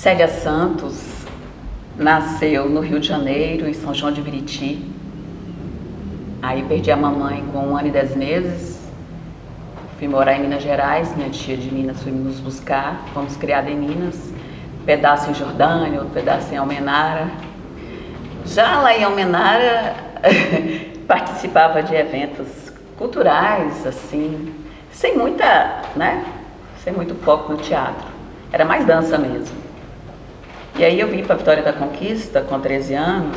Célia Santos nasceu no Rio de Janeiro, em São João de Meriti. Aí perdi a mamãe com 1 ano e 10 meses. Fui morar em Minas Gerais, minha tia de Minas foi nos buscar. Fomos criadas em Minas, pedaço em Jordânia, outro pedaço em Almenara. Já lá em Almenara, participava de eventos culturais, assim, sem muita, né? Sem muito foco no teatro. Era mais dança mesmo. E aí eu vim para Vitória da Conquista com 13 anos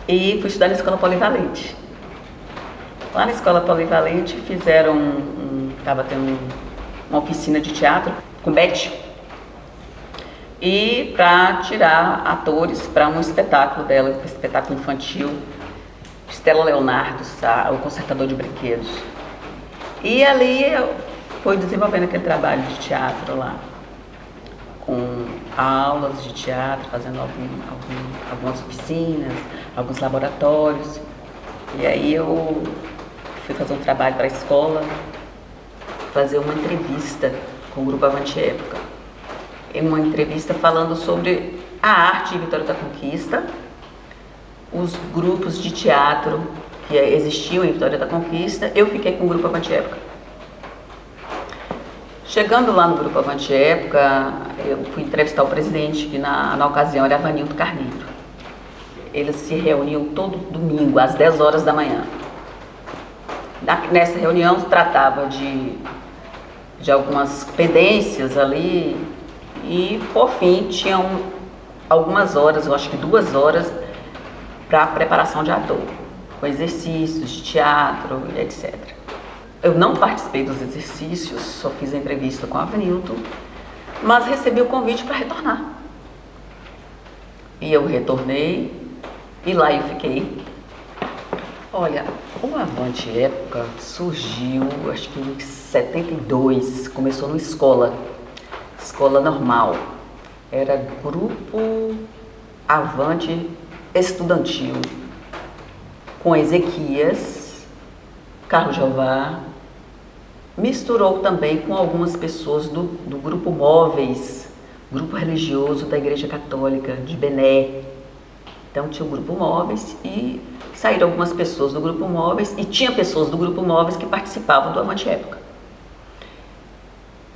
e fui estudar na Escola Polivalente. Lá na Escola Polivalente estava tendo uma oficina de teatro com Beth, e para tirar atores para um espetáculo dela, um espetáculo infantil, Stella Leonardo, o Consertador de Brinquedos. E ali eu fui desenvolvendo aquele trabalho de teatro lá, com aulas de teatro, fazendo algumas oficinas, alguns laboratórios. E aí eu fui fazer um trabalho para a escola, fazer uma entrevista com o Grupo Avante Época. Uma entrevista falando sobre a arte em Vitória da Conquista, os grupos de teatro que existiam em Vitória da Conquista. Eu fiquei com o Grupo Avante Época. Chegando lá no Grupo Avante Época, eu fui entrevistar o presidente, que na ocasião era Avanildo Carneiro. Eles se reuniam todo domingo, às 10 horas da manhã. Nessa reunião se tratava de algumas pendências ali e, por fim, tinham algumas horas, eu acho que 2 horas, para a preparação de ator, com exercícios de teatro, etc. Eu não participei dos exercícios, só fiz a entrevista com a Avanildo, mas recebi o convite para retornar. E eu retornei e lá eu fiquei. Olha, o Avante Época surgiu, acho que em 72, começou numa escola normal. Era Grupo Avante Estudantil, com Ezequias, Carlos Jeová. Misturou também com algumas pessoas do Grupo Móveis, grupo religioso da Igreja Católica de Bené. Então tinha o Grupo Móveis e saíram algumas pessoas do Grupo Móveis e tinha pessoas do Grupo Móveis que participavam do Avante Época.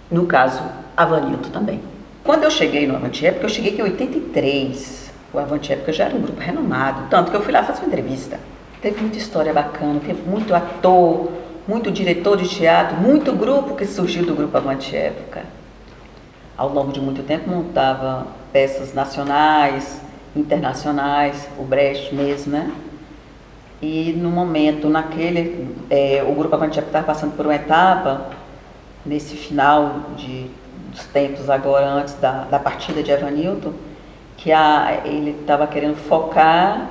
No caso, Avanildo também. Quando eu cheguei no Avante Época, eu cheguei aqui em 83. O Avante Época já era um grupo renomado, tanto que eu fui lá fazer uma entrevista. Teve muita história bacana, teve muito ator, muito diretor de teatro, muito grupo que surgiu do Grupo Avante Época. Ao longo de muito tempo montava peças nacionais, internacionais, o Brecht mesmo, né? E no momento, o Grupo Avante Época estava passando por uma etapa, nesse final dos tempos agora, antes da partida de Avanildo, que ele estava querendo focar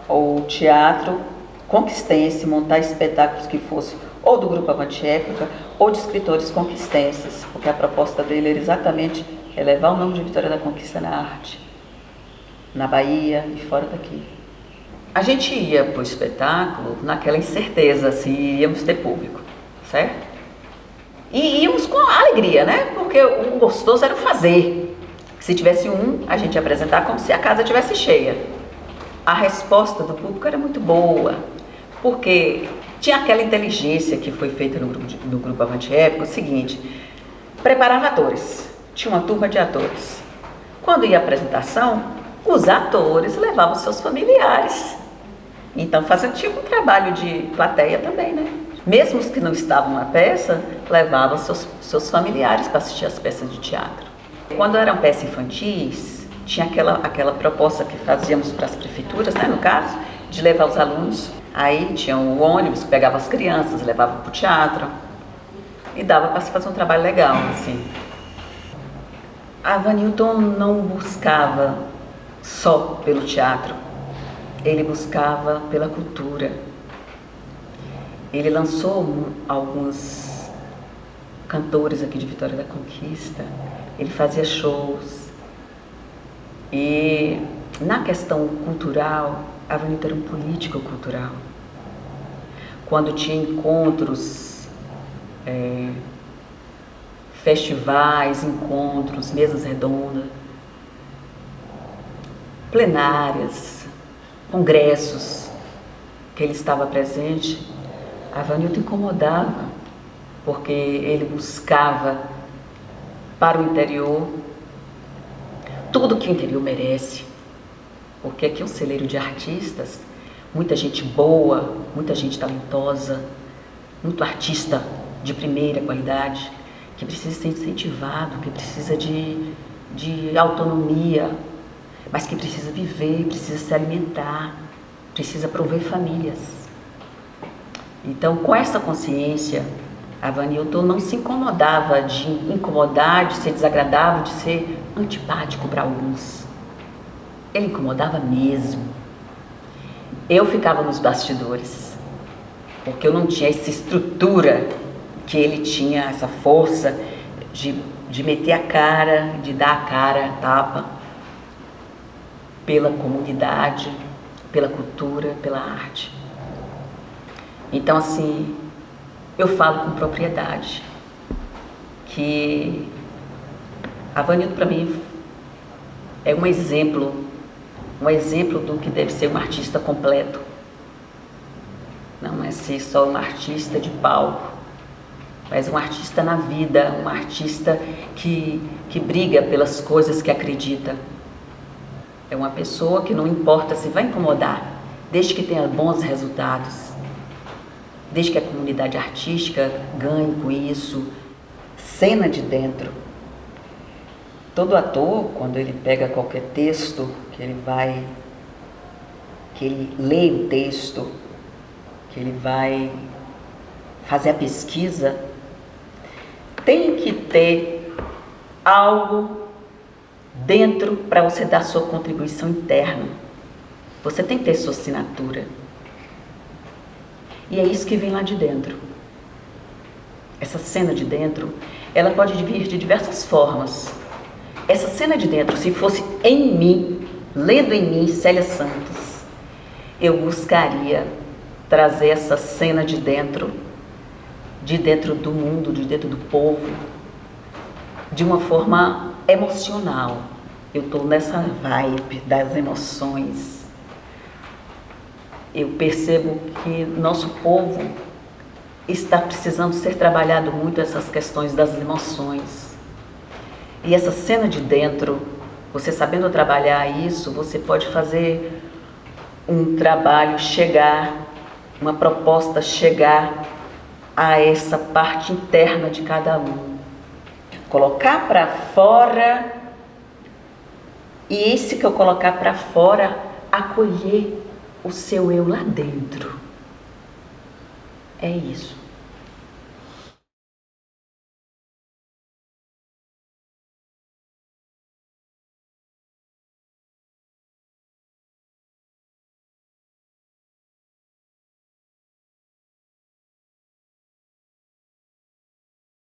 o teatro conquistense, montar espetáculos que fossem ou do Grupo Avante Época ou de escritores conquistenses, porque a proposta dele era exatamente elevar o nome de Vitória da Conquista na arte, na Bahia e fora daqui. A gente ia para o espetáculo naquela incerteza se iríamos ter público, certo? E íamos com alegria, né? Porque o gostoso era o fazer. Se tivesse a gente ia apresentar como se a casa estivesse cheia. A resposta do público era muito boa, porque tinha aquela inteligência que foi feita no Grupo Avante Época, o seguinte: preparava atores, tinha uma turma de atores. Quando ia a apresentação, os atores levavam seus familiares. Então fazia tipo um trabalho de plateia também, né? Mesmo os que não estavam na peça, levavam seus familiares para assistir as peças de teatro. Quando eram peças infantis, tinha aquela proposta que fazíamos para as prefeituras, né, no caso, de levar os alunos. Aí tinha o ônibus que pegava as crianças, levava para o teatro e dava para se fazer um trabalho legal, assim. A Avanildo não buscava só pelo teatro, ele buscava pela cultura. Ele lançou alguns cantores aqui de Vitória da Conquista, ele fazia shows. E na questão cultural, a Avanildo era um político cultural. Quando tinha encontros festivais, encontros, mesas redondas, plenárias, congressos que ele estava presente, a Avanilton incomodava, porque ele buscava para o interior tudo que o interior merece, porque aqui é um celeiro de artistas, muita gente boa, muita gente talentosa, muito artista de primeira qualidade, que precisa ser incentivado, que precisa de autonomia, mas que precisa viver, precisa se alimentar, precisa prover famílias. Então, com essa consciência, a Avanilton não se incomodava de incomodar, de ser desagradável, de ser antipático para alguns. Ele incomodava mesmo. Eu ficava nos bastidores, porque eu não tinha essa estrutura que ele tinha, essa força de meter a cara, de dar a cara, a tapa, pela comunidade, pela cultura, pela arte. Então, assim, eu falo com propriedade que a Avanilton, para mim, é um exemplo do que deve ser um artista completo. Não é ser só um artista de palco, mas um artista na vida, um artista que briga pelas coisas que acredita. É uma pessoa que não importa se vai incomodar, desde que tenha bons resultados, desde que a comunidade artística ganhe com isso. Cena de dentro. Todo ator, quando ele pega qualquer texto, que ele lê o texto, que ele vai fazer a pesquisa, tem que ter algo dentro para você dar sua contribuição interna. Você tem que ter sua assinatura. E é isso que vem lá de dentro. Essa cena de dentro, ela pode vir de diversas formas. Essa cena de dentro, se fosse em mim, lendo em mim, Célia Santos, eu buscaria trazer essa cena de dentro do mundo, de dentro do povo, de uma forma emocional. Eu estou nessa vibe das emoções. Eu percebo que nosso povo está precisando ser trabalhado muito essas questões das emoções. E essa cena de dentro, você sabendo trabalhar isso, você pode fazer um trabalho chegar, uma proposta chegar a essa parte interna de cada um. Colocar para fora, e esse que eu colocar para fora, acolher o seu eu lá dentro. É isso.